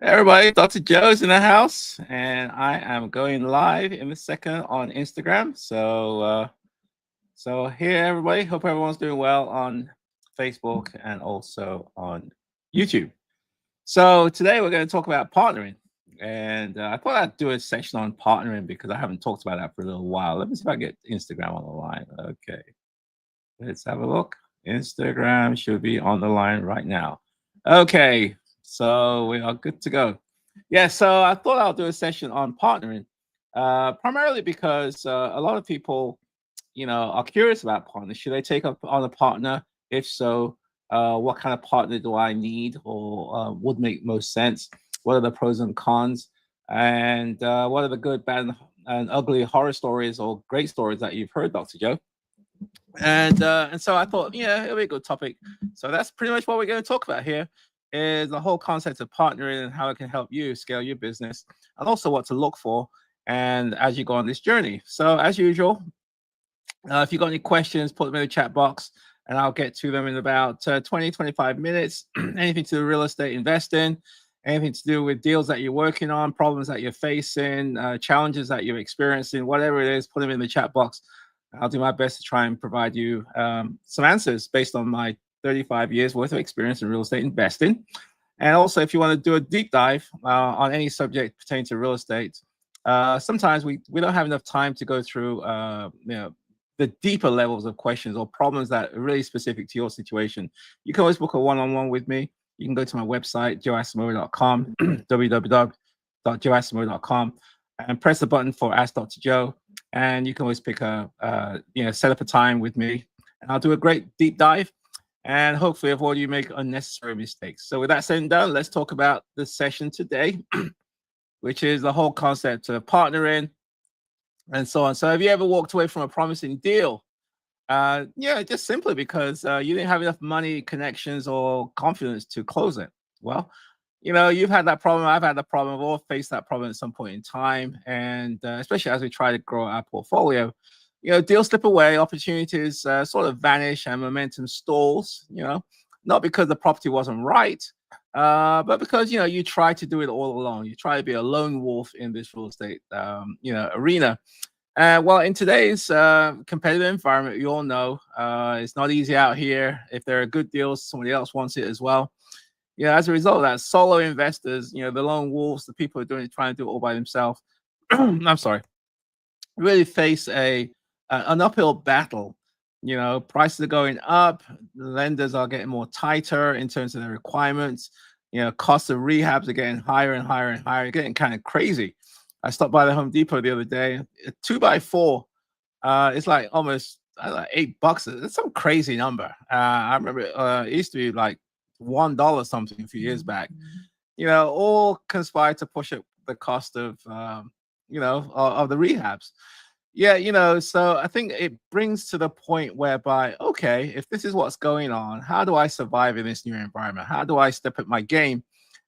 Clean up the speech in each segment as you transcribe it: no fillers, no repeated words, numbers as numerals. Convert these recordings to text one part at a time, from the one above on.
Hey everybody, Dr. Joe's in the house, and I am going live in a second on Instagram. So here, everybody. Hope everyone's doing well on Facebook and also on YouTube. So today we're going to talk about partnering, and I thought I'd do a session on partnering because I haven't talked about that for a little while. Let me see if I get Instagram on the line. Okay, let's have a look. Instagram should be on the line right now. Okay, so we are good to go. Yeah, so I thought I'll do a session on partnering, primarily because a lot of people, are curious about partners. Should I take up on a partner? If so, what kind of partner do I need or would make most sense? What are the pros and cons? And what are the good, bad, and ugly horror stories or great stories that you've heard, Dr. Joe? And so I thought, yeah, it'll be a good topic. So that's pretty much what we're going to talk about here is the whole concept of partnering and how it can help you scale your business and also what to look for and as you go on this journey. So as usual, if you've got any questions, put them in the chat box and I'll get to them in about 20, 25 minutes. Anything to do with real estate investing, anything to do with deals that you're working on, problems that you're facing, challenges that you're experiencing, whatever it is, put them in the chat box. I'll do my best to try and provide you some answers based on my 35 years worth of experience in real estate investing. And also, if you want to do a deep dive on any subject pertaining to real estate, sometimes we don't have enough time to go through the deeper levels of questions or problems that are really specific to your situation. You can always book a one-on-one with me. You can go to my website, joeasamoah.com, www.joeasamoah.com, and press the button for Ask Dr. Joe. And you can always pick set up a time with me, and I'll do a great deep dive and hopefully avoid you make unnecessary mistakes. So with that said and done, let's talk about the session today, which is the whole concept of partnering and so on. So have you ever walked away from a promising deal? Just simply because you didn't have enough money, connections, or confidence to close it. Well, you've had that problem. I've had that problem. We've all faced that problem at some point in time. And especially as we try to grow our portfolio, deals slip away, opportunities sort of vanish, and momentum stalls, not because the property wasn't right, but because, you try to do it all alone. You try to be a lone wolf in this real estate, arena. Well, in today's competitive environment, you all know it's not easy out here. If there are good deals, somebody else wants it as well. As a result of that, solo investors, the lone wolves, the people who are trying to do it all by themselves, I'm sorry, really face an uphill battle. Prices are going up, lenders are getting more tighter in terms of their requirements. Costs of rehabs are getting higher and higher and higher, getting kind of crazy. I stopped by the Home Depot the other day. A 2x4, it's like almost like $8. It's some crazy number. I remember it used to be like $1 something a few years back. All conspire to push up the cost of of the rehabs. So I think it brings to the point whereby, okay, if this is what's going on, how do I survive in this new environment? How do I step up my game?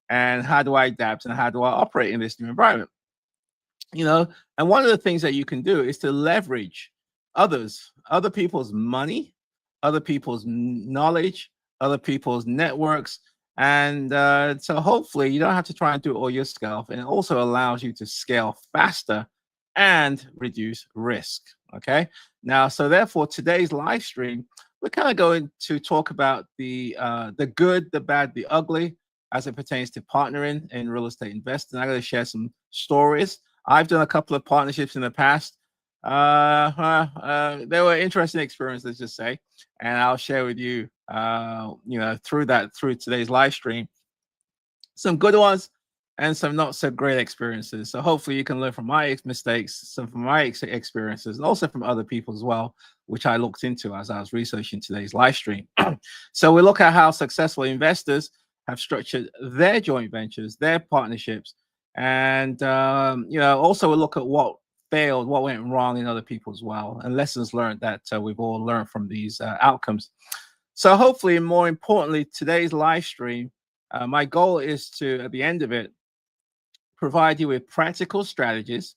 And how do I adapt? And how do I operate in this new environment? And one of the things that you can do is to leverage other people's money, other people's knowledge, other people's networks. And so hopefully you don't have to try and do it all yourself. And it also allows you to scale faster and reduce risk. Okay. Now, so therefore today's live stream, we're kind of going to talk about the good, the bad, the ugly as it pertains to partnering in real estate investing. I'm going to share some stories. I've done a couple of partnerships in the past. They were interesting experiences, let's just say, and I'll share with you, through today's live stream, some good ones and some not so great experiences. So hopefully you can learn from my mistakes, some from my experiences, and also from other people as well, which I looked into as I was researching today's live stream. So we look at how successful investors have structured their joint ventures, their partnerships, and also we look at what failed, what went wrong in other people as well, and lessons learned that we've all learned from these outcomes. So hopefully, more importantly, today's live stream, my goal is to, at the end of it, provide you with practical strategies,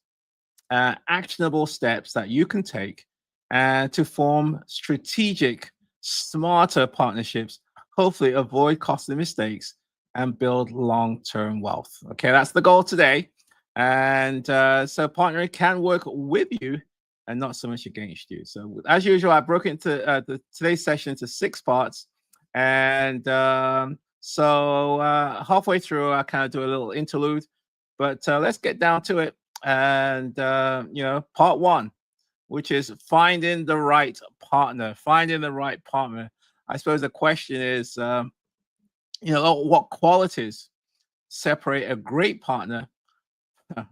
actionable steps that you can take to form strategic, smarter partnerships, hopefully avoid costly mistakes, and build long-term wealth. Okay, that's the goal today. And so partnering can work with you and not so much against you. So as usual, I broke into today's session into 6 parts. And so halfway through, I kind of do a little interlude, but let's get down to it. And, part 1, which is finding the right partner, finding the right partner. I suppose the question is, what qualities separate a great partner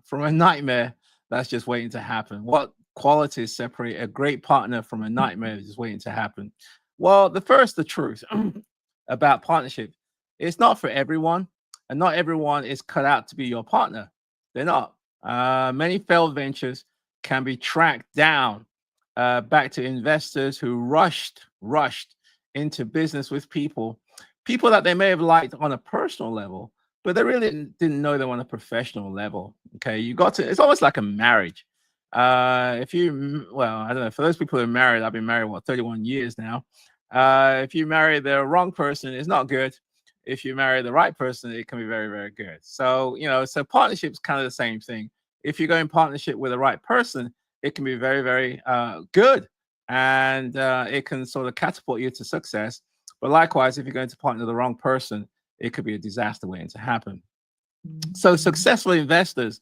from a nightmare that's just waiting to happen? What qualities separate a great partner from a nightmare that's just waiting to happen? Well, the truth about partnership, it's not for everyone, and not everyone is cut out to be your partner. They're not. Many failed ventures can be tracked down back to investors who rushed into business with people that they may have liked on a personal level, but they really didn't know them on a professional level. Okay, it's almost like a marriage. If you, well, I don't know, for those people who are married, I've been married, 31 years now. If you marry the wrong person, it's not good. If you marry the right person, it can be very, very good. So, so partnership is kind of the same thing. If you go in partnership with the right person, it can be very, very good. And it can sort of catapult you to success. But likewise, if you're going to partner the wrong person, it could be a disaster waiting to happen. So successful investors,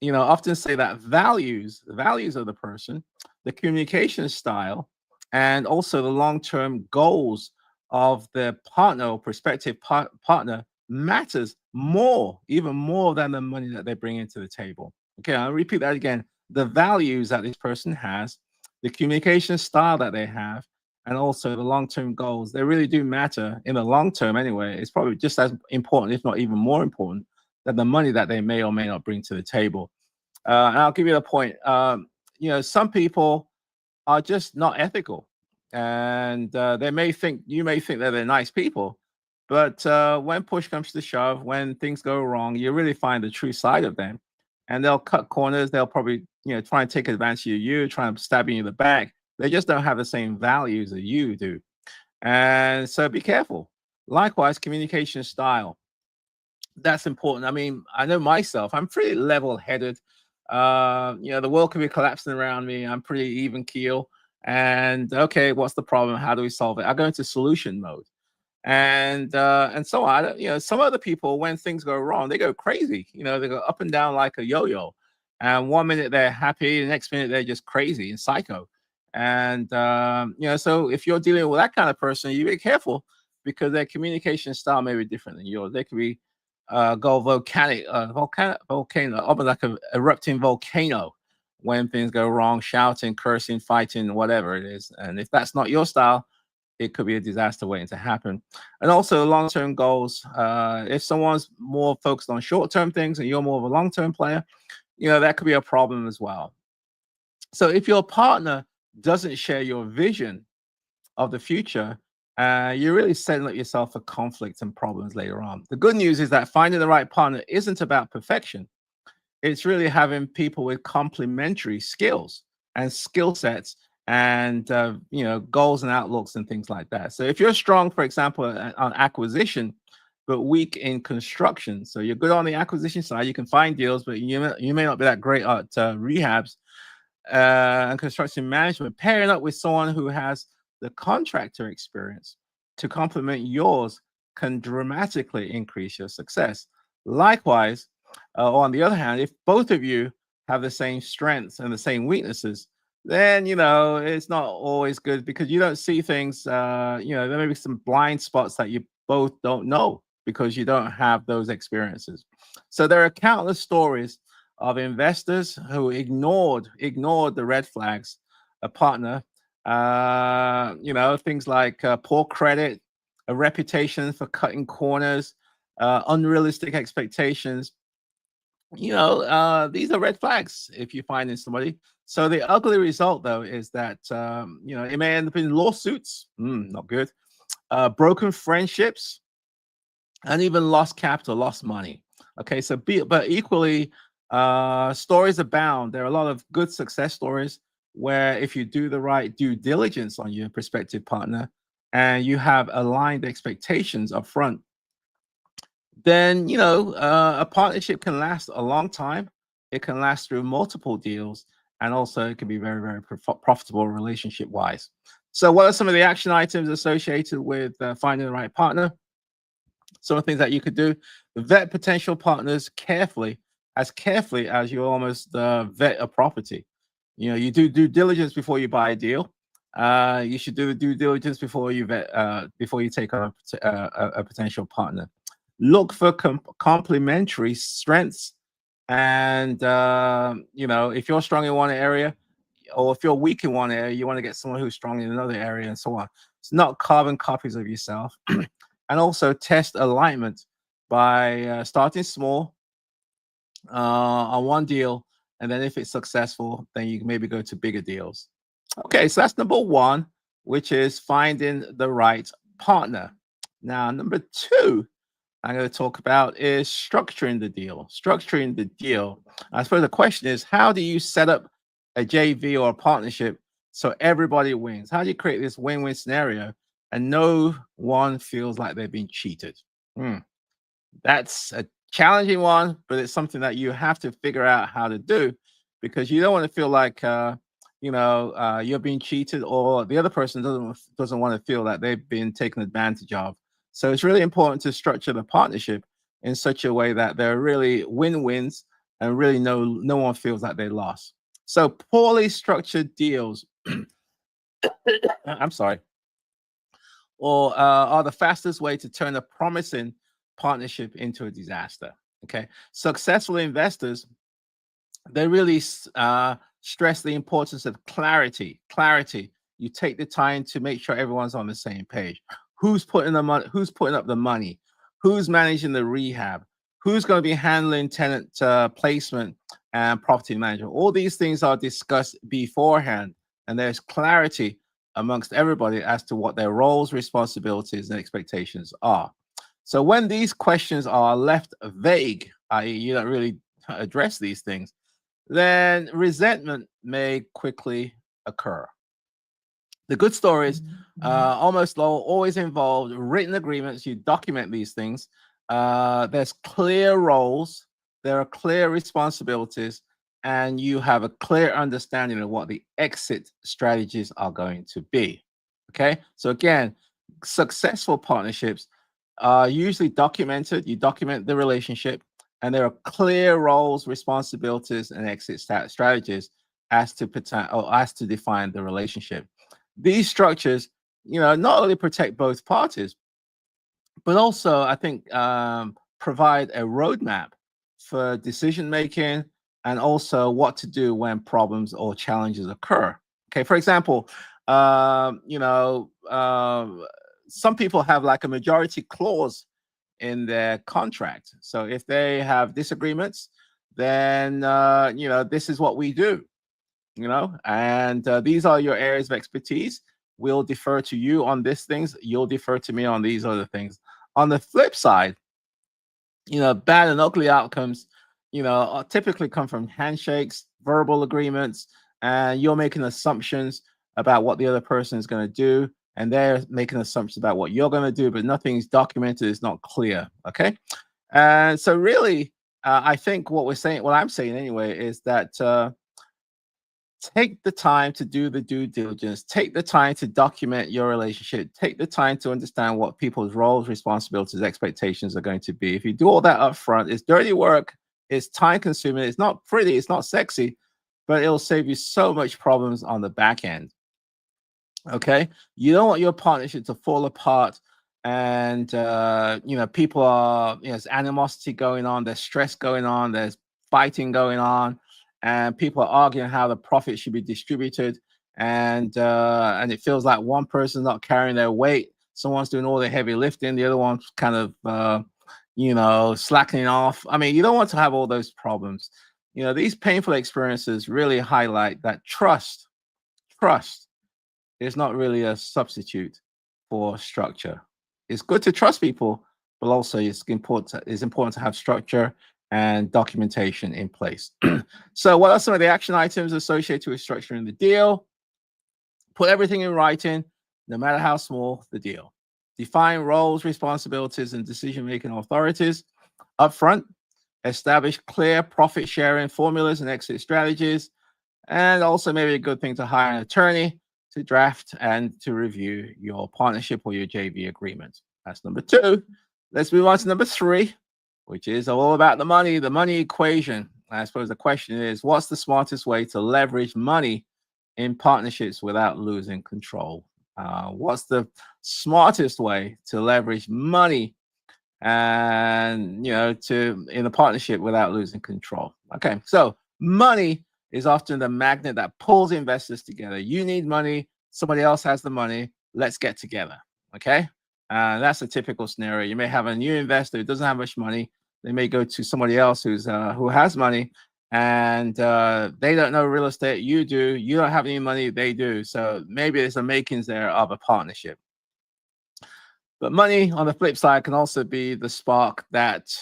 often say that the values of the person, the communication style, and also the long-term goals of the partner or prospective partner matters more, even more than the money that they bring into the table. Okay, I'll repeat that again. The values that this person has, the communication style that they have, and also the long-term goals, they really do matter in the long term anyway. It's probably just as important, if not even more important, than the money that they may or may not bring to the table. And I'll give you the point. Some people are just not ethical, and you may think that they're nice people, but when push comes to shove, when things go wrong, you really find the true side of them, and they'll cut corners. They'll probably try and take advantage of you, try and stab you in the back. They just don't have the same values that you do, and so be careful. Likewise, communication style, that's important. I mean, I know myself, I'm pretty level-headed. The world could be collapsing around me. I'm pretty even keel. And okay, what's the problem? How do we solve it? I go into solution mode. And so on. Some other people, when things go wrong, they go crazy. They go up and down like a yo-yo. And one minute they're happy, the next minute they're just crazy and psycho. And so if you're dealing with that kind of person, you be careful, because their communication style may be different than yours. They could be go volcano, almost like an erupting volcano when things go wrong, shouting, cursing, fighting, whatever it is. And if that's not your style, it could be a disaster waiting to happen. And also long-term goals. If someone's more focused on short-term things and you're more of a long-term player, that could be a problem as well. So if your partner doesn't share your vision of the future, you're really setting up yourself for conflict and problems later on. The good news is that finding the right partner isn't about perfection. It's really having people with complementary skills and skill sets and goals and outlooks and things like that. So if you're strong, for example, on acquisition, but weak in construction, so you're good on the acquisition side, you can find deals, but you may not be that great at rehabs and construction management. Pairing up with someone who has the contractor experience to complement yours can dramatically increase your success. Likewise, on the other hand, if both of you have the same strengths and the same weaknesses, then it's not always good, because you don't see things. There may be some blind spots that you both don't know because you don't have those experiences. So there are countless stories of investors who ignored the red flags. A partner, things like poor credit, a reputation for cutting corners, unrealistic expectations. These are red flags if you find in somebody. So the ugly result, though, is that it may end up in lawsuits. Not good. Broken friendships, and even lost capital, lost money. Okay, but equally, stories abound. There are a lot of good success stories where if you do the right due diligence on your prospective partner and you have aligned expectations up front, then a partnership can last a long time. It can last through multiple deals, and also it can be very, very profitable relationship wise. So what are some of the action items associated with finding the right partner? Some of the things that you could do: vet potential partners carefully, as carefully as you almost vet a property. You do due diligence before you buy a deal. You should do the due diligence before you vet, before you take on a potential partner. Look for complementary strengths, and if you're strong in one area, or if you're weak in one area, you want to get someone who's strong in another area, and so on. It's not carbon copies of yourself. And also test alignment by starting small on one deal, and then if it's successful, then you can maybe go to bigger deals. Okay, so that's number one, which is finding the right partner. Now, number two I'm going to talk about is structuring the deal. Structuring the deal. I suppose the question is, how do you set up a JV or a partnership so everybody wins? How do you create this win-win scenario and no one feels like they've been cheated? That's a challenging one, but it's something that you have to figure out how to do, because you don't want to feel like you're being cheated, or the other person doesn't want to feel that they've been taken advantage of. So it's really important to structure the partnership in such a way that there are really win-wins and really no one feels like they lost. So poorly structured deals, I'm sorry, or are the fastest way to turn a promising partnership into a disaster. Okay, successful investors, they really stress the importance of clarity. Clarity. You take the time to make sure everyone's on the same page. Who's putting the money? Who's putting up the money? Who's managing the rehab? Who's going to be handling tenant placement and property management? All these things are discussed beforehand, and there's clarity amongst everybody as to what their roles, responsibilities, and expectations are. So when these questions are left vague, i.e., you don't really address these things, then resentment may quickly occur. The good stories almost always involve written agreements. You document these things. There's clear roles, there are clear responsibilities, and you have a clear understanding of what the exit strategies are going to be. Okay, so again, successful partnerships are usually documented. You document the relationship, and there are clear roles, responsibilities, and exit strategies as to define the relationship. These structures, not only protect both parties, but also, I think, provide a roadmap for decision making, and also what to do when problems or challenges occur. Okay, for example, some people have like a majority clause in their contract. So if they have disagreements, then this is what we do. And these are your areas of expertise. We'll defer to you on these things. You'll defer to me on these other things. On the flip side, bad and ugly outcomes, typically come from handshakes, verbal agreements, and you're making assumptions about what the other person is going to do, and they're making assumptions about what you're going to do, but nothing's documented. It's not clear. Okay, and so really, I think what I'm saying anyway, is that take the time to do the due diligence. Take the time to document your relationship. Take the time to understand what people's roles, responsibilities, expectations are going to be. If you do all that up front, it's dirty work. It's time consuming. It's not pretty. It's not sexy, but it'll save you so much problems on the back end. Okay. You don't want your partnership to fall apart, and people are, there's animosity going on. There's stress going on. There's fighting going on. And people are arguing how the profit should be distributed, and it feels like one person's not carrying their weight. Someone's doing all the heavy lifting, the other one's kind of slackening off. I mean, you don't want to have all those problems. These painful experiences really highlight that trust is not really a substitute for structure. It's good to trust people, but also it's important to have structure and documentation in place. So what are some of the action items associated with structuring the deal? Put everything in writing, no matter how small the deal. Define roles, responsibilities, and decision-making authorities. upfront, establish clear profit sharing formulas and exit strategies, and also maybe a good thing to hire an attorney to draft and to review your partnership or your JV agreement. That's number 2. Let's move on to number 3, which is all about the money equation. I suppose the question is, what's the smartest way to leverage money in partnerships without losing control? What's the smartest way to leverage money and in a partnership without losing control? Okay, so money is often the magnet that pulls investors together. You need money, somebody else has the money, let's get together. Okay, that's a typical scenario. You may have a new investor who doesn't have much money. They may go to somebody else who has money, and they don't know real estate. You do. You don't have any money. They do. So maybe there's the makings there of a partnership. But money, on the flip side, can also be the spark that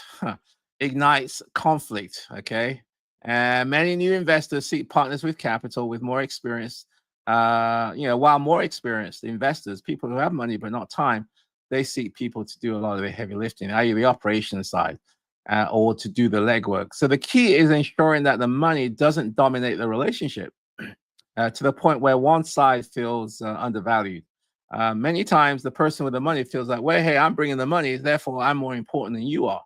ignites conflict. Okay, and many new investors seek partners with capital with more experience. While more experienced investors, people who have money but not time, they seek people to do a lot of the heavy lifting, i.e., the operations side. Or to do the legwork. So the key is ensuring that the money doesn't dominate the relationship to the point where one side feels undervalued. Many times the person with the money feels like, well, hey, I'm bringing the money, therefore I'm more important than you are.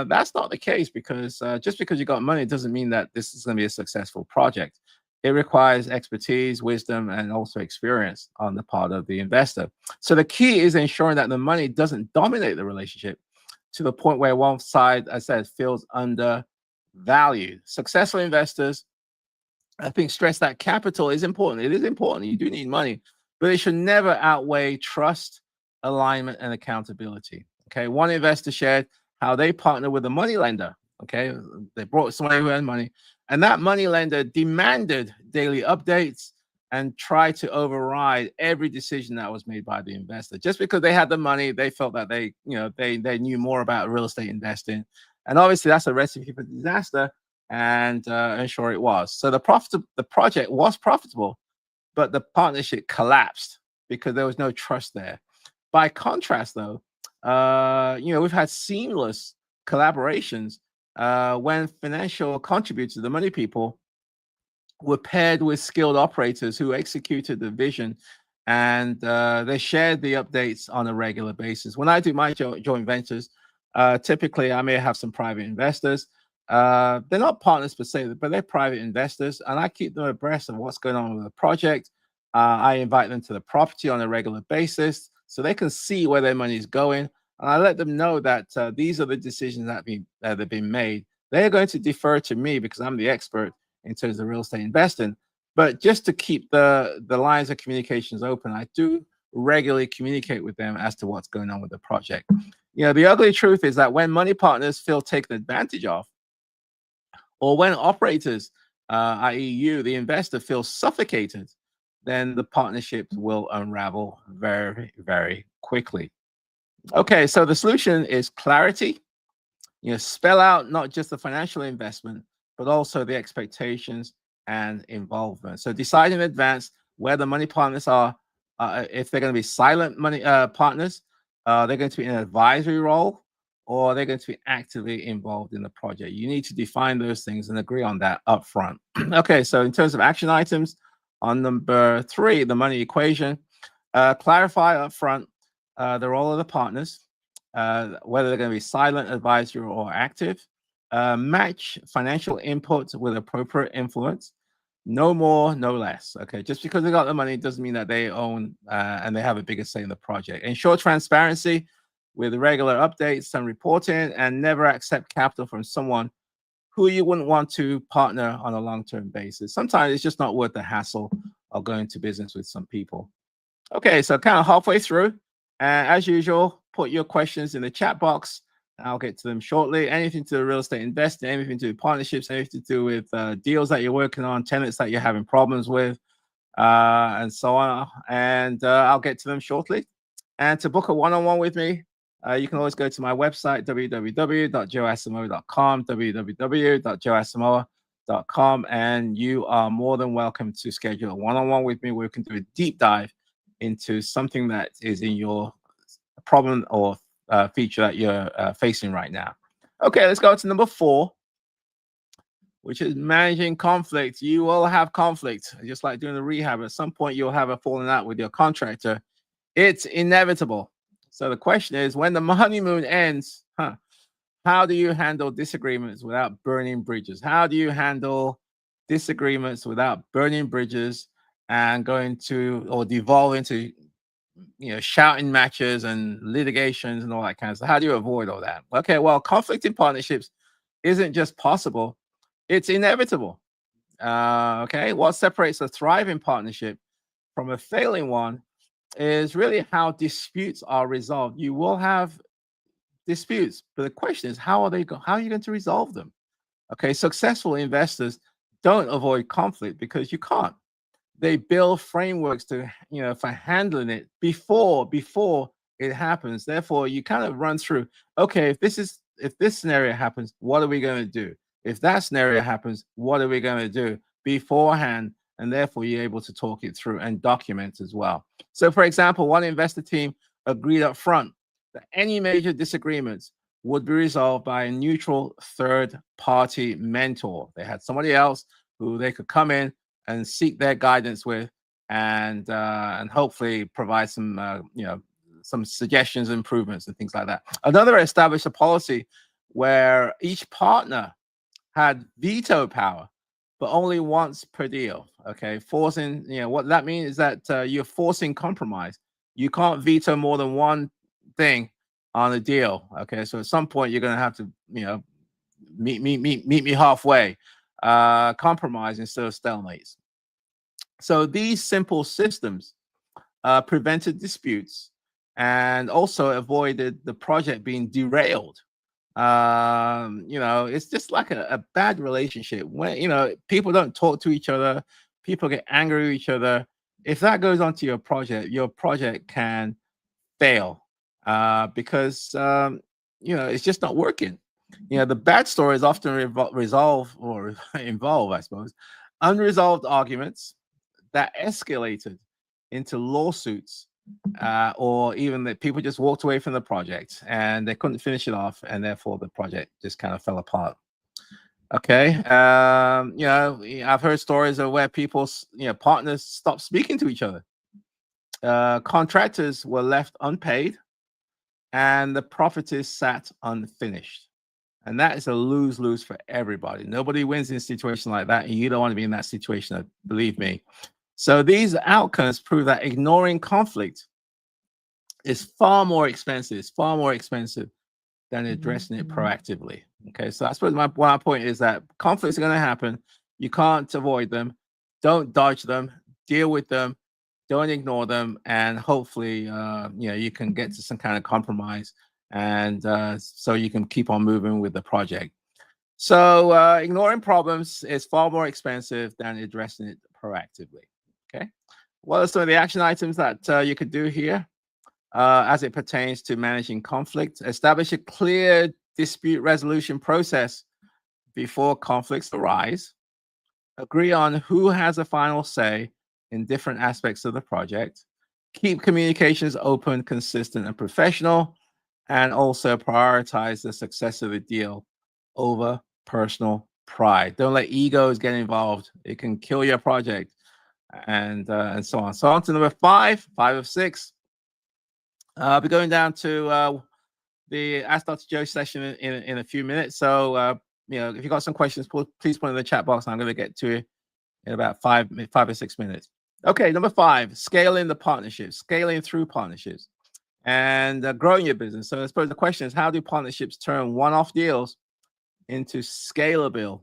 That's not the case, because just because you got money doesn't mean that this is going to be a successful project. It requires expertise, wisdom, and also experience on the part of the investor. So the key is ensuring that the money doesn't dominate the relationship to the point where one side, as I said, feels undervalued. Successful investors, I think, stress that capital is important. It is important. You do need money, but it should never outweigh trust, alignment, and accountability. Okay, one investor shared how they partner with a money lender. Okay, they brought somebody who had money, and that money lender demanded daily updates and tried to override every decision that was made by the investor. Just because they had the money, they felt that they knew more about real estate investing, and obviously that's a recipe for disaster. And sure it was. So the project was profitable, but the partnership collapsed because there was no trust there. By contrast, though, we've had seamless collaborations when financial contributors, the money people, were paired with skilled operators who executed the vision, and they shared the updates on a regular basis. When I do my joint ventures, typically I may have some private investors. They're not partners per se, but they're private investors, and I keep them abreast of what's going on with the project. I invite them to the property on a regular basis so they can see where their money is going, and I let them know that these are the decisions that have been made. They're going to defer to me because I'm the expert in terms of real estate investing. But just to keep the lines of communications open, I do regularly communicate with them as to what's going on with the project. The ugly truth is that when money partners feel taken advantage of, or when operators, i.e. you, the investor, feel suffocated, then the partnership will unravel very, very quickly. Okay, so the solution is clarity. Spell out not just the financial investment, but also the expectations and involvement. So decide in advance where the money partners are. If they're going to be silent money partners, they're going to be in an advisory role, or they're going to be actively involved in the project. You need to define those things and agree on that up front. Okay, so in terms of action items, on number 3, the money equation, clarify up front the role of the partners, whether they're going to be silent, advisory, or active. Match financial input with appropriate influence. No more, no less. Okay, just because they got the money doesn't mean that they own and they have a bigger say in the project. Ensure transparency with regular updates and reporting, and never accept capital from someone who you wouldn't want to partner on a long-term basis. Sometimes it's just not worth the hassle of going to business with some people. Okay, so kind of halfway through. As usual, put your questions in the chat box. I'll get to them shortly. Anything to do with real estate investing, anything to do with partnerships, anything to do with deals that you're working on, tenants that you're having problems with, and so on. And I'll get to them shortly. And to book a one-on-one with me, you can always go to my website, www.joeasamoah.com, www.joeasamoah.com, and you are more than welcome to schedule a one-on-one with me where we can do a deep dive into something that is in your problem or feature that you're facing right now. Okay, let's go to number 4, which is managing conflict. You will have conflict, just like doing the rehab. At some point, you'll have a falling out with your contractor. It's inevitable. So the question is, when the honeymoon ends, how do you handle disagreements without burning bridges? How do you handle disagreements without burning bridges and going to or devolve into shouting matches and litigations and all that kind of stuff? How do you avoid all that? Okay, well, conflict in partnerships isn't just possible, it's inevitable. Okay, what separates a thriving partnership from a failing one is really how disputes are resolved. You will have disputes, but the question is, how are you going to resolve them? Okay, successful investors don't avoid conflict because you can't. They build frameworks to for handling it before it happens. Therefore, you kind of run through, okay, if this scenario happens, what are we going to do? If that scenario happens, what are we going to do beforehand? And therefore, you're able to talk it through and document as well. So, for example, one investor team agreed up front that any major disagreements would be resolved by a neutral third party mentor. They had somebody else who they could come in and seek their guidance with, and hopefully provide some suggestions, improvements, and things like that. Another established a policy where each partner had veto power, but only once per deal. Okay, forcing what that means is that you're forcing compromise. You can't veto more than one thing on a deal. Okay, so at some point you're going to have to meet me halfway, compromise instead of stalemates. So these simple systems prevented disputes and also avoided the project being derailed. It's just like a bad relationship when people don't talk to each other, people get angry with each other. If that goes onto your project can fail because it's just not working. The bad stories often resolve or involve, I suppose, unresolved arguments that escalated into lawsuits, or even that people just walked away from the project and they couldn't finish it off, and therefore the project just kind of fell apart. Okay, I've heard stories of where partners stopped speaking to each other. Contractors were left unpaid, and the properties sat unfinished. And that is a lose-lose for everybody. Nobody wins in a situation like that, and you don't want to be in that situation, believe me. So these outcomes prove that ignoring conflict is far more expensive. It's far more expensive than addressing it proactively. Okay, so I suppose my point is that conflicts are going to happen. You can't avoid them. Don't dodge them. Deal with them. Don't ignore them, and hopefully, you can get to some kind of compromise, and so you can keep on moving with the project. So ignoring problems is far more expensive than addressing it proactively. Okay, what are some of the action items that you could do here as it pertains to managing conflict? Establish a clear dispute resolution process before conflicts arise. Agree on who has a final say in different aspects of the project. Keep communications open, consistent, and professional, and also prioritize the success of the deal over personal pride. Don't let egos get involved. It can kill your project, and so on. So on to number 5 of 6. I'll be going down to the Ask Dr. Joe session in a few minutes. So if you got some questions, please put in the chat box. I'm going to get to it in about 5 or 6 minutes. Okay, number 5, scaling the partnerships, scaling through partnerships, and growing your business. So I suppose the question is, how do partnerships turn one-off deals into scalable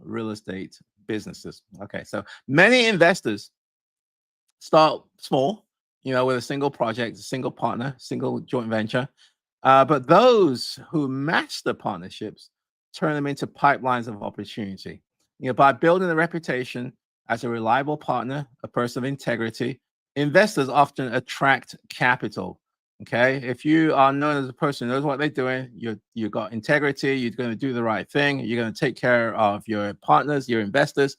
real estate businesses? Okay, so many investors start small, with a single project, a single partner, single joint venture. But those who master partnerships turn them into pipelines of opportunity. By building a reputation as a reliable partner, a person of integrity, investors often attract capital. Okay, if you are known as a person who knows what they're doing, you've got integrity, you're going to do the right thing, you're going to take care of your partners, your investors.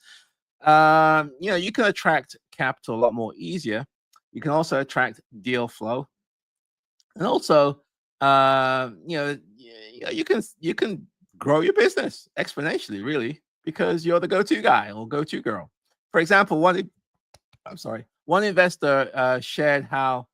You can attract capital a lot more easier. You can also attract deal flow, and also, you can grow your business exponentially, really, because you're the go-to guy or go-to girl. For example, one investor shared how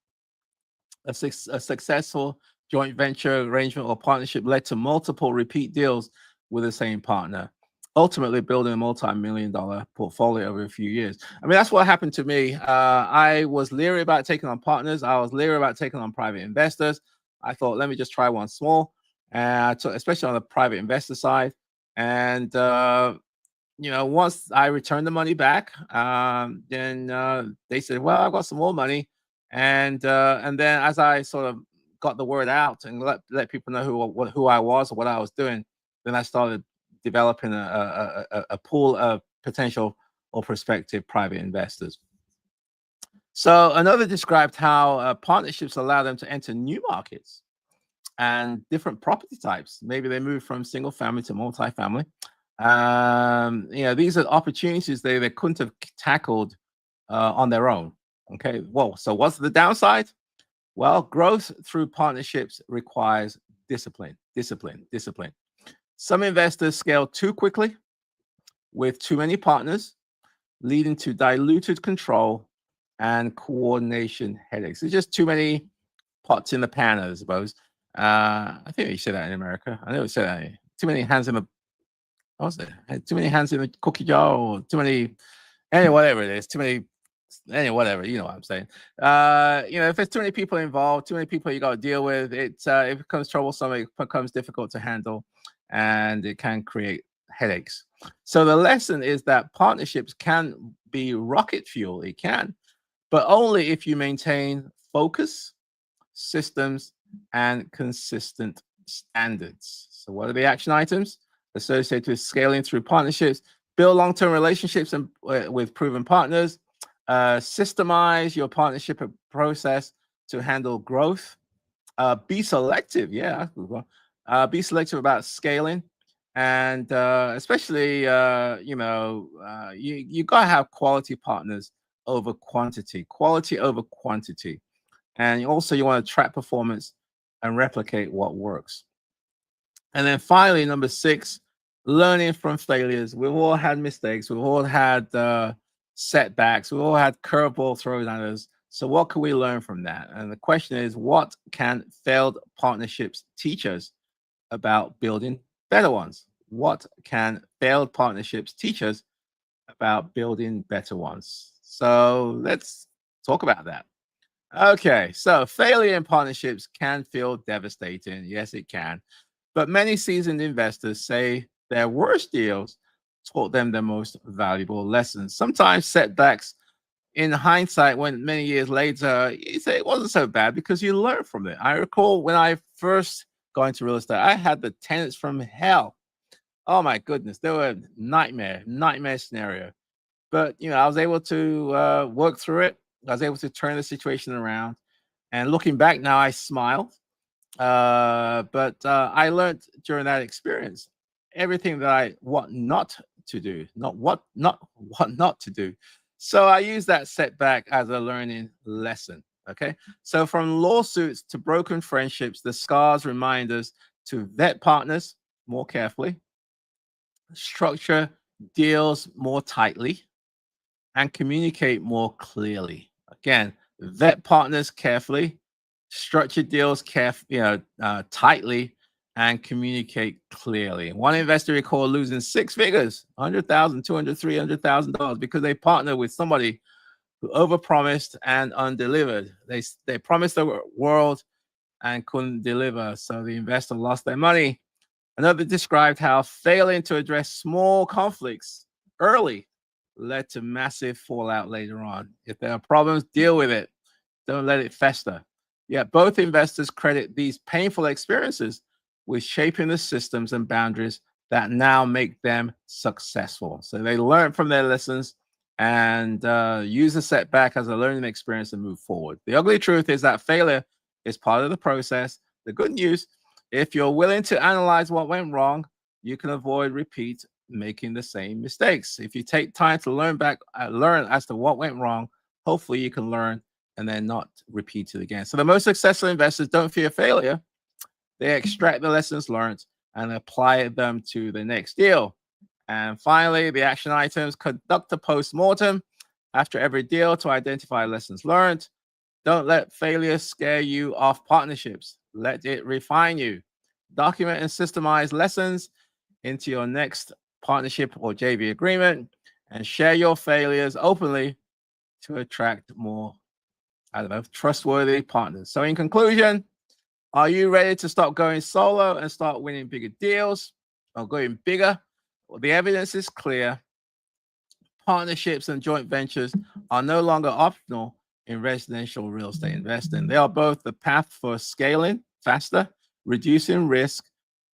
a successful joint venture arrangement or partnership led to multiple repeat deals with the same partner, ultimately building a multi-million-dollar portfolio over a few years. I mean, that's what happened to me. I was leery about taking on partners. I was leery about taking on private investors. I thought, let me just try one small, especially on the private investor side. And once I returned the money back, then they said, "Well, I've got some more money," and then as I sort of got the word out and let people know who I was or what I was doing, then I started developing a pool of potential or prospective private investors. So another described how partnerships allow them to enter new markets and different property types. Maybe they move from single family to multifamily. These are opportunities they couldn't have tackled on their own. Okay, well, so what's the downside? Well, growth through partnerships requires discipline. Some investors scale too quickly with too many partners, leading to diluted control and coordination headaches. There's just too many pots in the pan, I suppose. I think we say that in America. I know we say that. Too many hands in the too many hands in the cookie jar, or too many, whatever it is, too many, whatever, you know what I'm saying. If there's too many people involved, too many people you got to deal with, it becomes troublesome, it becomes difficult to handle, and it can create headaches. So the lesson is that partnerships can be rocket fuel. It can, but only if you maintain focus, systems, and consistent standards. So what are the action items associated with scaling through partnerships? Build long-term relationships with proven partners. Systemize your partnership process to handle growth. Be selective. Be selective about scaling, and especially you gotta have quality partners over quantity. Quality over quantity, and also you want to track performance and replicate what works. And then finally, number 6, learning from failures. We've all had mistakes. We've all had setbacks. We've all had curveball thrown at us. So what can we learn from that? And the question is, what can failed partnerships teach us about building better ones? What can failed partnerships teach us about building better ones? So let's talk about that. Okay, so failure in partnerships can feel devastating. Yes, it can. But many seasoned investors say their worst deals taught them the most valuable lessons. Sometimes setbacks in hindsight, when many years later, you say it wasn't so bad because you learned from it. I recall when I first got into real estate, I had the tenants from hell. Oh my goodness, they were nightmare scenario. But I was able to work through it. I was able to turn the situation around. And looking back now, I smile. But I learned during that experience everything that what not to do, not what not to do. So I use that setback as a learning lesson. Okay. So from lawsuits to broken friendships, the scars remind us to vet partners more carefully, structure deals more tightly, and communicate more clearly. Again, vet partners carefully, structure deals tightly, and communicate clearly. One investor recalled losing 6 figures, $100,000, $200,000, $300,000, because they partnered with somebody who overpromised and undelivered. They promised the world and couldn't deliver, so the investor lost their money. Another described how failing to address small conflicts early led to massive fallout later on. If there are problems, deal with it. Don't let it fester. Yet both investors credit these painful experiences with shaping the systems and boundaries that now make them successful. So they learn from their lessons and use the setback as a learning experience and move forward. The ugly truth is that failure is part of the process. The good news, if you're willing to analyze what went wrong, you can avoid repeat making the same mistakes. If you take time to learn as to what went wrong, hopefully you can learn and then not repeat it again. So the most successful investors don't fear failure. They extract the lessons learned and apply them to the next deal. And finally, the action items: conduct a post-mortem after every deal to identify lessons learned. Don't let failure scare you off partnerships. Let it refine you. Document and systemize lessons into your next partnership or JV agreement, and share your failures openly to attract more, I don't know, trustworthy partners. So in conclusion, are you ready to stop going solo and start winning bigger deals or going bigger? Well, the evidence is clear. Partnerships and joint ventures are no longer optional in residential real estate investing. They are both the path for scaling faster, reducing risk,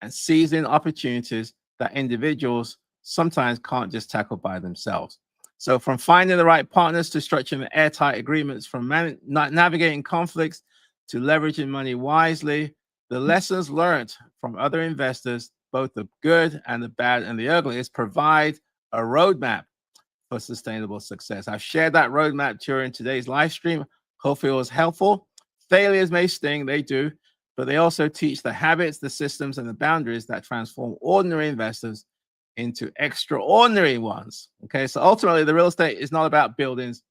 and seizing opportunities that individuals sometimes can't just tackle by themselves. So, from finding the right partners to structuring airtight agreements, from navigating conflicts to leveraging money wisely, the lessons learned from other investors, both the good and the bad and the ugly, is provide a roadmap for sustainable success. I've shared that roadmap during today's live stream. Hopefully it was helpful. Failures may sting, they do, but they also teach the habits, the systems, and the boundaries that transform ordinary investors into extraordinary ones. Okay, so ultimately the real estate is not about buildings,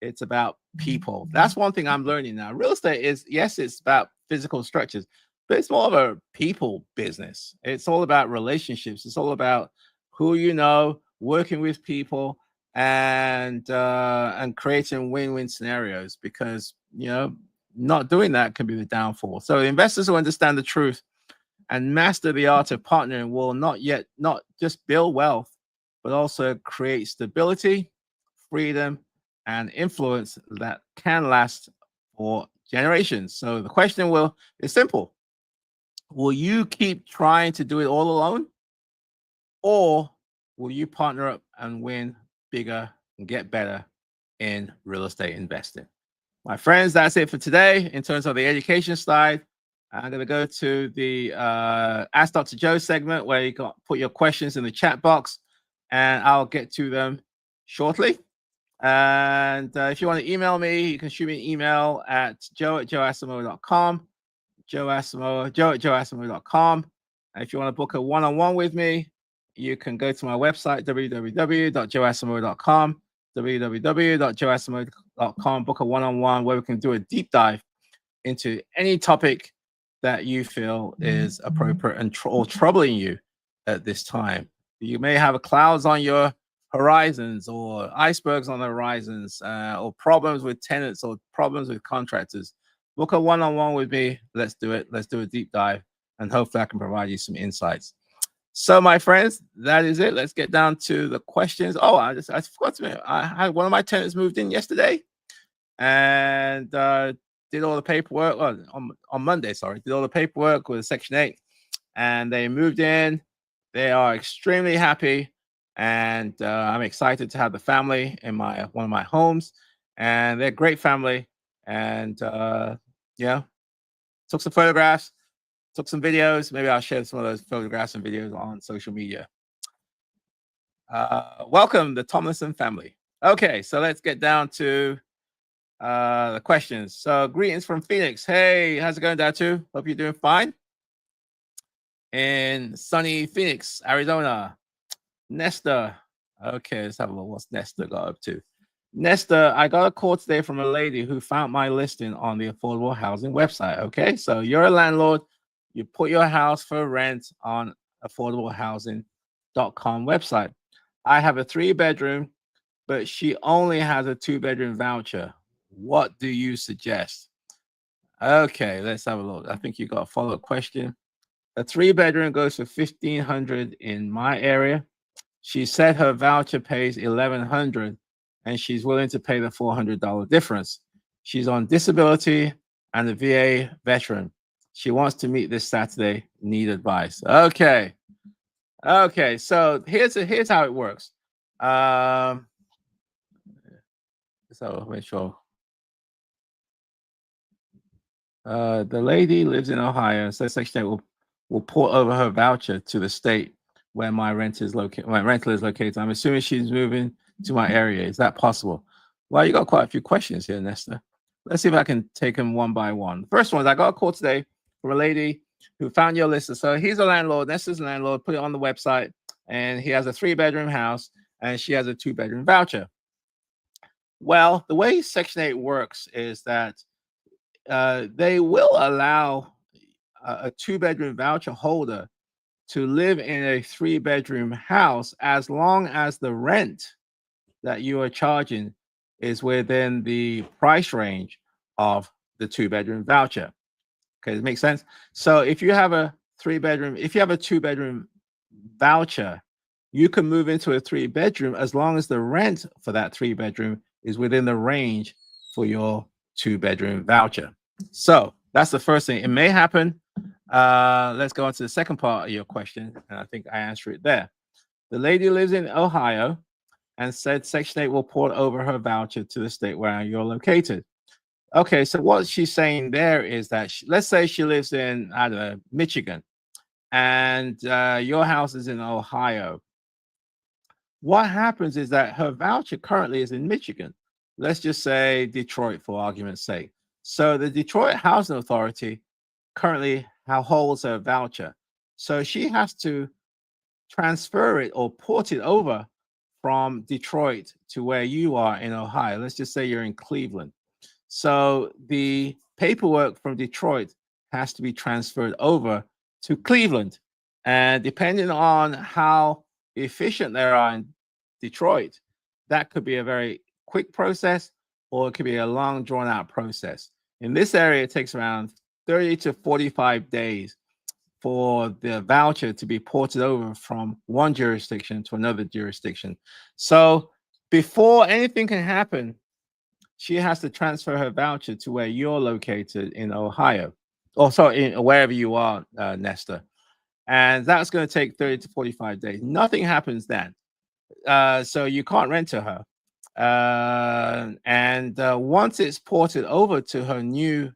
it's about people. That's one thing I'm learning now. Real estate is, yes, it's about physical structures, but it's more of a people business. It's all about relationships. It's all about who you know, working with people, and creating win-win scenarios, because not doing that can be the downfall. So investors who understand the truth and master the art of partnering will not just build wealth, but also create stability, freedom, and influence that can last for generations. So the question is simple. Will you keep trying to do it all alone? Or will you partner up and win bigger and get better in real estate investing? My friends, that's it for today in terms of the education side. I'm going to go to the Ask Dr. Joe segment, where you can put your questions in the chat box, and I'll get to them shortly. And if you want to email me, you can shoot me an email at joe@joeasamoah.com, joe@joeasamoah.com. And if you want to book a one-on-one with me, you can go to my website, www.joeasamoah.com, www.joeasamoah.com, book a one-on-one where we can do a deep dive into any topic that you feel is appropriate and or troubling you at this time. You may have clouds on your horizons, or icebergs on the horizons, or problems with tenants, or problems with contractors. Book a one-on-one with me. Let's do it. Let's do a deep dive, and hopefully I can provide you some insights. So, my friends, that is it. Let's get down to the questions. Oh, I forgot to mention, I had one of my tenants moved in yesterday, and did all the paperwork on Monday. Sorry, did all the paperwork with Section 8, and they moved in. They are extremely happy, and I'm excited to have the family in one of my homes, and they're a great family. And took some photographs. Took some videos. Maybe I'll share some of those photographs and videos on social media. Welcome, the Tomlinson family. Okay, so let's get down to the questions. So greetings from Phoenix. Hey, how's it going, Datu? Hope you're doing fine. In sunny Phoenix, Arizona. Nesta. Okay, let's have a look. What's Nesta got up to? Nesta, I got a call today from a lady who found my listing on the affordable housing website. Okay, so you're a landlord. You put your house for rent on affordablehousing.com website. I have a 3-bedroom, but she only has a 2-bedroom voucher. What do you suggest? Okay, let's have a look. I think you got a follow-up question. A 3-bedroom goes for $1,500 in my area. She said her voucher pays $1,100, and she's willing to pay the $400 difference. She's on disability and a VA veteran. She wants to meet this Saturday. Need advice. Okay. So here's how it works. So make sure. The lady lives in Ohio, so Section 8 will port over her voucher to the state where my rental is located. I'm assuming she's moving to my area. Is that possible? Well, you got quite a few questions here, Nesta. Let's see if I can take them one by one. The first one is, I got a call today from a lady who found your listing. So he's a landlord. Nesta's a landlord. Put it on the website, and he has a 3-bedroom house, and she has a 2-bedroom voucher. Well, the way Section 8 works is that they will allow a 2-bedroom voucher holder to live in a 3-bedroom house as long as the rent that you are charging is within the price range of the 2-bedroom voucher. Okay, it makes sense. So if you have a 3-bedroom, if you have a 2-bedroom voucher, you can move into a 3-bedroom as long as the rent for that 3-bedroom is within the range for your 2-bedroom voucher. So that's the first thing. It may happen. Let's go on to the second part of your question, and I think I answered it there. The lady lives in Ohio and said Section 8 will port over her voucher to the state where you're located. Okay, so what she's saying there is that let's say she lives in, I don't know, Michigan, and your house is in Ohio. What happens is that her voucher currently is in Michigan. Let's just say Detroit for argument's sake. So the Detroit Housing Authority currently holds her voucher. So she has to transfer it or port it over from Detroit to where you are in Ohio. Let's just say you're in Cleveland. So the paperwork from Detroit has to be transferred over to Cleveland. And depending on how efficient they are in Detroit, that could be a very quick process, or it could be a long, drawn out process. In this area, it takes around 30 to 45 days for the voucher to be ported over from one jurisdiction to another jurisdiction. So before anything can happen, she has to transfer her voucher to where you're located in Ohio, or sorry, wherever you are, Nesta. And that's going to take 30 to 45 days. Nothing happens then. So you can't rent to her. Once it's ported over to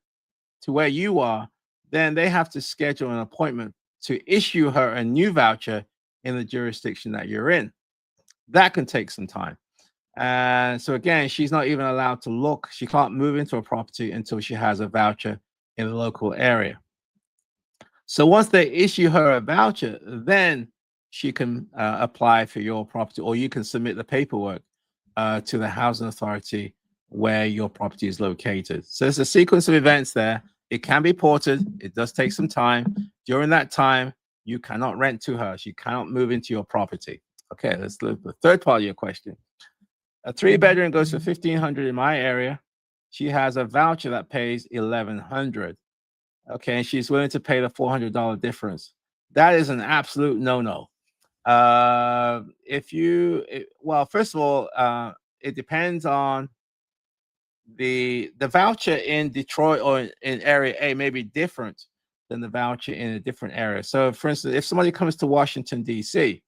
where you are, then they have to schedule an appointment to issue her a new voucher in the jurisdiction that you're in. That can take some time. And so again, she's not even allowed to look. She can't move into a property until she has a voucher in the local area. So once they issue her a voucher, then she can apply for your property, or you can submit the paperwork to the housing authority where your property is located. So it's a sequence of events there. It can be ported. It does take some time. During that time, you cannot rent to her. She cannot move into your property. Okay, let's look at the third part of your question. A 3-bedroom goes for $1,500 in my area. She has a voucher that pays $1,100. Okay, and she's willing to pay the $400 difference. That is an absolute no-no. Well, first of all, it depends on the voucher in Detroit or in area A may be different than the voucher in a different area. So, for instance, if somebody comes to Washington, D.C.,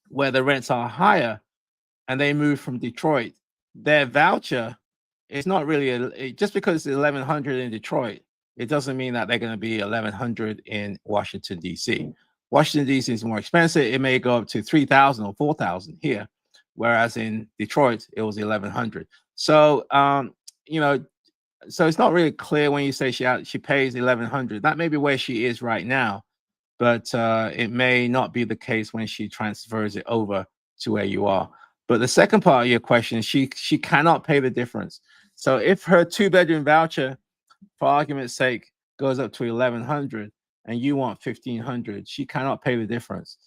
where the rents are higher, and they move from Detroit, their voucher is not really just because it's 1,100 in Detroit, it doesn't mean that they're going to be 1,100 in Washington, D.C. Washington, D.C. is more expensive. It may go up to 3,000 or 4,000 here, whereas in Detroit, it was 1,100. So, so it's not really clear when you say she pays 1,100. That may be where she is right now, but it may not be the case when she transfers it over to where you are. But the second part of your question, she cannot pay the difference. So if her 2-bedroom voucher, for argument's sake, goes up to 1,100 and you want 1,500, she cannot pay the difference.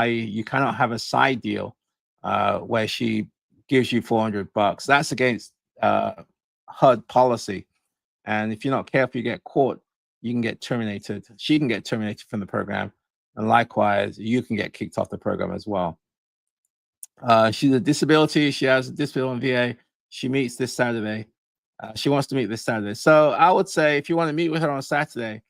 You cannot have a side deal where she gives you $400. That's against HUD policy. And if you're not careful, you get caught, you can get terminated. She can get terminated from the program. And likewise, you can get kicked off the program as well. She's a disability. She has a disability in VA. She meets this Saturday. She wants to meet this Saturday. So I would say if you want to meet with her on Saturday,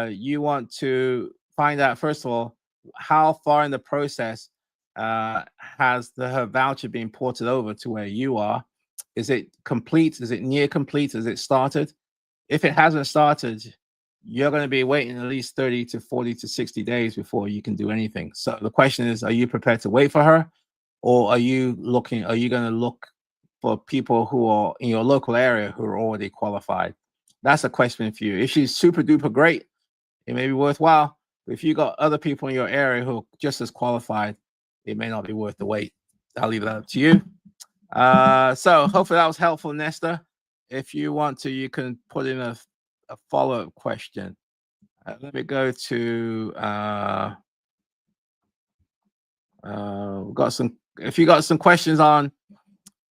you want to find out, first of all, how far in the process has her voucher been ported over to where you are. Is it complete? Is it near complete? Has it started? If it hasn't started, you're going to be waiting at least 30 to 40 to 60 days before you can do anything. So the question is, are you prepared to wait for her? Or are you going to look for people who are in your local area who are already qualified? That's a question for you. If she's super duper great, it may be worthwhile. But if you got other people in your area who are just as qualified, it may not be worth the wait. I'll leave that up to you. So hopefully that was helpful, Nesta. If you want to, you can put in a follow-up question. Let me go to we've got some. If you got some questions on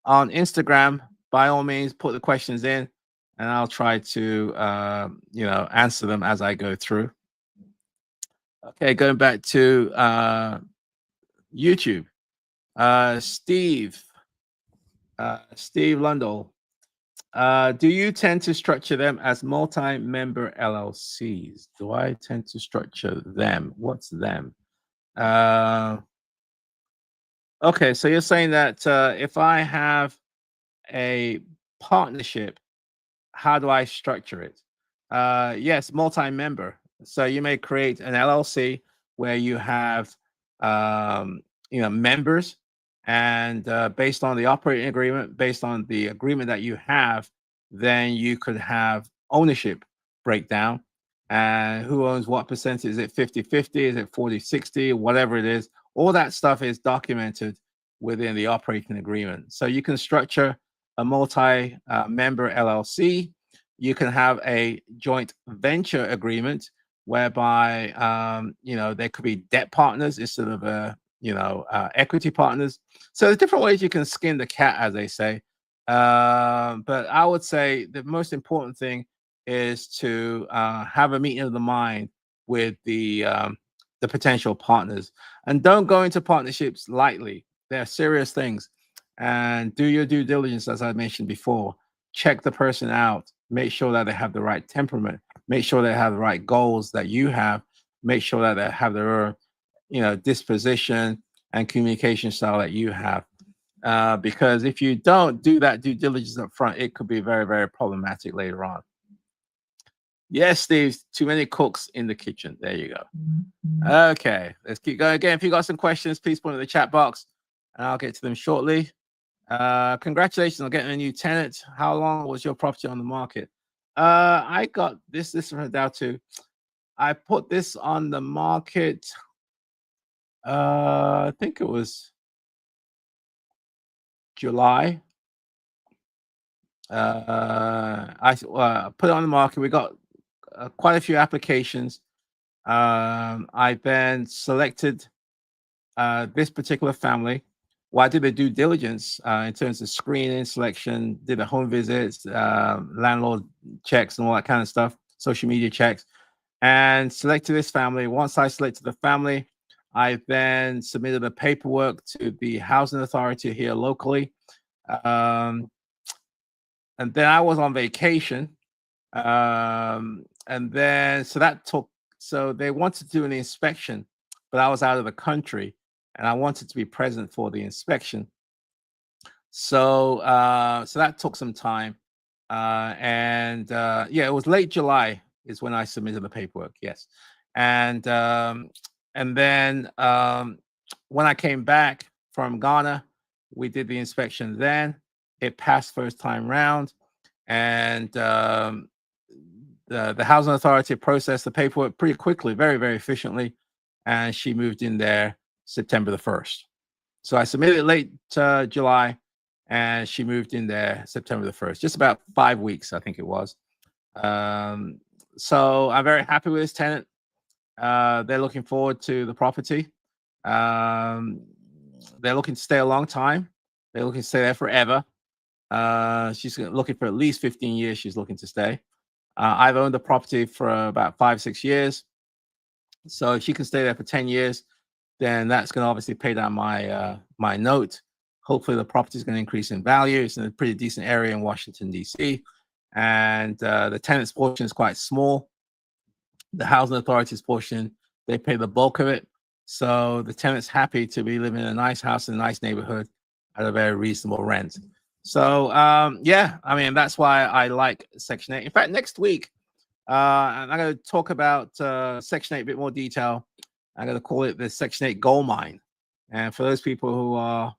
Instagram, by all means, put the questions in, and I'll try to answer them as I go through. Okay, going back to YouTube. Steve Lundell. Do you tend to structure them as multi-member LLCs? Do I tend to structure them? What's them? Okay, so you're saying that if I have a partnership, how do I structure it? Yes, multi-member. So you may create an LLC where you have members, and based on the operating agreement, based on the agreement that you have, then you could have ownership breakdown, and who owns what percentage. Is it 50-50? Is it 40-60? Whatever it is, all that stuff is documented within the operating agreement. So you can structure a multi-member LLC. You can have a joint venture agreement whereby there could be debt partners instead of equity partners. So there's different ways you can skin the cat, as they say. But I would say the most important thing is to have a meeting of the mind with the potential partners, and don't go into partnerships lightly. They're serious things, and do your due diligence, as I mentioned before. Check the person out. Make sure that they have the right temperament. Make sure they have the right goals that you have. Make sure that they have their disposition and communication style that you have. Because if you don't do that due diligence up front, it could be very, very problematic later on. Yes, Steve, too many cooks in the kitchen. There you go. Okay, let's keep going. Again, if you got some questions, please put in the chat box and I'll get to them shortly. Congratulations on getting a new tenant. How long was your property on the market? I got this from down to, I put this on the market. I think it was July. I put it on the market. We got quite a few applications. I then selected this particular family. Well, I did the due diligence in terms of screening, selection, did the home visits, landlord checks and all that kind of stuff, social media checks, and selected this family. Once I selected the family, I then submitted the paperwork to the housing authority here locally. And then I was on vacation. And then, so they wanted to do an inspection, but I was out of the country and I wanted to be present for the inspection. So that took some time. Yeah, it was late July is when I submitted the paperwork. Yes. And then when I came back from Ghana, we did the inspection then. It passed first time round, and the housing authority processed the paperwork pretty quickly, very, very efficiently, and she moved in there September the 1st. So I submitted late July, and she moved in there September the 1st, just about 5 weeks, I think it was. So I'm very happy with this tenant. They're looking forward to the property. They're looking to stay a long time. They're looking to stay there forever. She's looking for at least 15 years. She's looking to stay. I've owned the property for about 5-6 years. So if she can stay there for 10 years, then that's going to obviously pay down my note. Hopefully the property is going to increase in value. It's in a pretty decent area in Washington, D.C. And the tenant's portion is quite small. The housing authority's portion, they pay the bulk of it. So the tenant's happy to be living in a nice house in a nice neighborhood at a very reasonable rent. So yeah, I mean, that's why I like Section 8. In fact, next week, I'm going to talk about Section 8 in a bit more detail. I'm going to call it the Section 8 gold mine. And for those people who are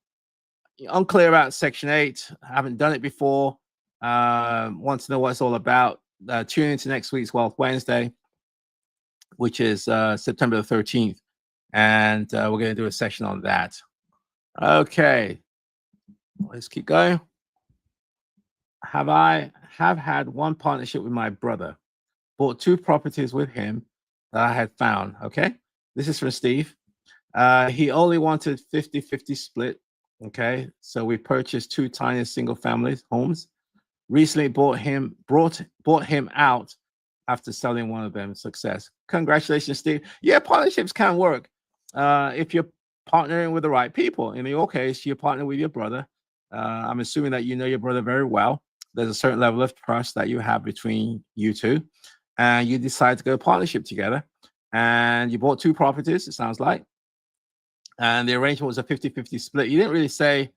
unclear about Section 8, haven't done it before, want to know what it's all about, tune into next week's Wealth Wednesday. which is September the 13th. And we're going to do a session on that. Okay, let's keep going. Have had one partnership with my brother. Bought 2 properties with him that I had found. Okay, this is from Steve. He only wanted 50-50 split. Okay, so we purchased 2 tiny single family homes. Recently bought him out after selling one of them. Success. Congratulations, Steve. Yeah, partnerships can work if you're partnering with the right people. In your case, you're partnering with your brother. I'm assuming that you know your brother very well. There's a certain level of trust that you have between you two, and you decide to go partnership together. And you bought 2 properties, it sounds like. And the arrangement was a 50-50 split. You didn't really say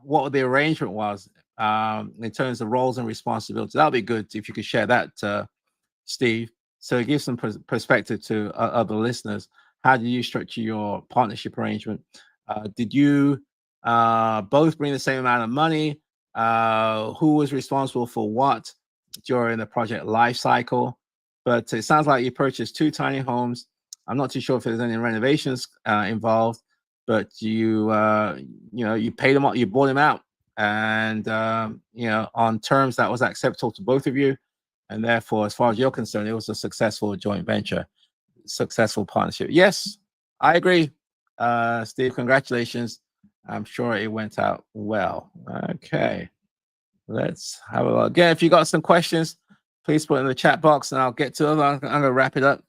what the arrangement was in terms of roles and responsibilities. That'll be good if you could share that, Steve. So it gives some perspective to other listeners. How did you structure your partnership arrangement? Did you both bring the same amount of money? Who was responsible for what during the project life cycle? But it sounds like you purchased 2 tiny homes. I'm not too sure if there's any renovations involved, but you paid them, you bought them out, and on terms that was acceptable to both of you, and therefore, as far as you're concerned, it was a successful joint venture, successful partnership. Yes, I agree, Steve. Congratulations. I'm sure it went out well. Okay, let's have a look again. If you got some questions, please put in the chat box, and I'll get to them. I'm going to wrap it up.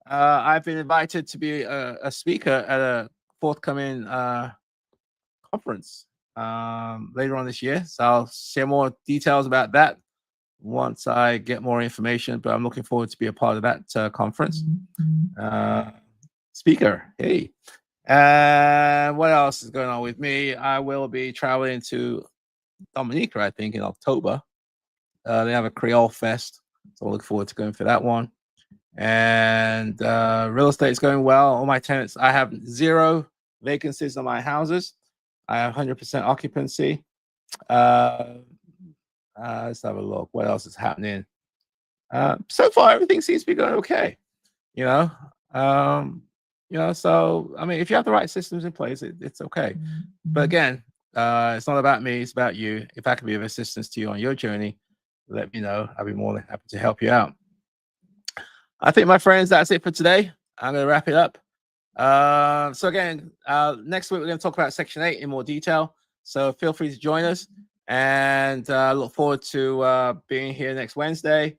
I've been invited to be a speaker at a forthcoming conference later on this year. So I'll share more details about that once I get more information. But I'm looking forward to be a part of that conference. Speaker, hey. What else is going on with me? I will be traveling to Dominica, I think, in October. They have a Creole Fest, so I look forward to going for that one. And real estate is going well. All my tenants, I have 0 vacancies on my houses. I have 100% occupancy. Let's have a look. What else is happening? So far, everything seems to be going okay. So I mean, if you have the right systems in place, it's okay. But again, it's not about me; it's about you. If I can be of assistance to you on your journey, let me know. I'll be more than happy to help you out. I think, my friends, that's it for today. I'm going to wrap it up. So again, next week we're going to talk about Section 8 in more detail. So feel free to join us, and look forward to being here next Wednesday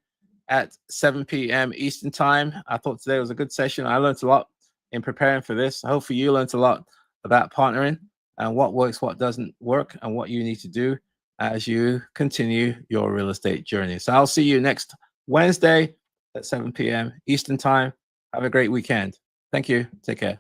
at 7 p.m. Eastern Time. I thought today was a good session. I learned a lot in preparing for this. Hopefully you learned a lot about partnering and what works, what doesn't work, and what you need to do as you continue your real estate journey. So I'll see you next Wednesday at 7 p.m. Eastern Time. Have a great weekend. Thank you. Take care.